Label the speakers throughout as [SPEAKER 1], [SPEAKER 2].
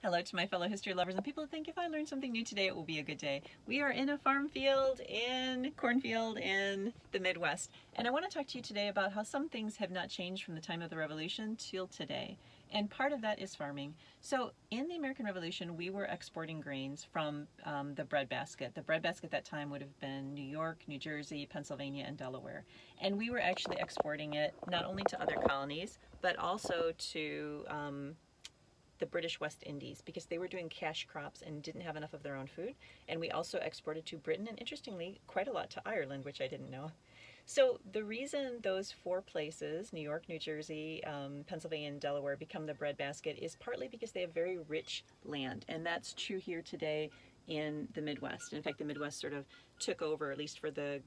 [SPEAKER 1] Hello to my fellow history lovers and people who think if I learn something new today, it will be a good day. We are in a farm field, in cornfield in the Midwest. And I want to talk to you today about how some things have not changed from the time of the Revolution till today. And part of that is farming. So in the American Revolution, we were exporting grains from the breadbasket. The breadbasket at that time would have been New York, New Jersey, Pennsylvania, and Delaware. And we were actually exporting it not only to other colonies, but also to the British West Indies because they were doing cash crops and didn't have enough of their own food. And we also exported to Britain and, interestingly, quite a lot to Ireland, which I didn't know. So the reason those four places, New York, New Jersey, Pennsylvania, and Delaware, become the breadbasket is partly because they have very rich land. And that's true here today in the Midwest. In fact, the Midwest sort of took over, at least for the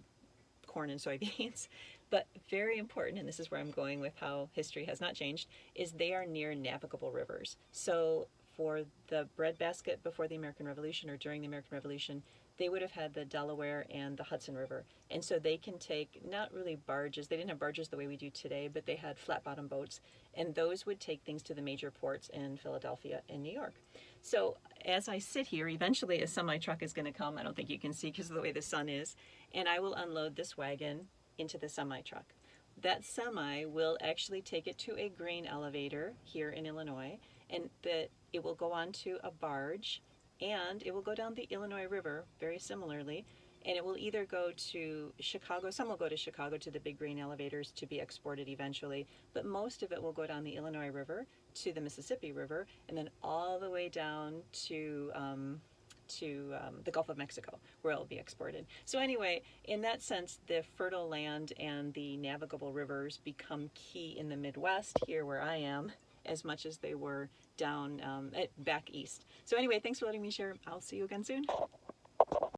[SPEAKER 1] corn and soybeans. But very important, and this is where I'm going with how history has not changed, is they are near navigable rivers. So for the breadbasket before the American Revolution or during the American Revolution, they would have had the Delaware and the Hudson River. And so they can take, not really barges, they didn't have barges the way we do today, but they had flat bottom boats. And those would take things to the major ports in Philadelphia and New York. So as I sit here, eventually a semi truck is going to come. I don't think you can see because of the way the sun is. And I will unload this wagon into the semi truck. That semi will actually take it to a grain elevator here in Illinois, and it will go on to a barge, and it will go down the Illinois River very similarly, and it will either go to Chicago, some will go to Chicago to the big grain elevators to be exported eventually, but most of it will go down the Illinois River to the Mississippi River, and then all the way down to the Gulf of Mexico, where it will be exported. So anyway, in that sense, the fertile land and the navigable rivers become key in the Midwest, here where I am, as much as they were down back east. So anyway, thanks for letting me share. I'll see you again soon.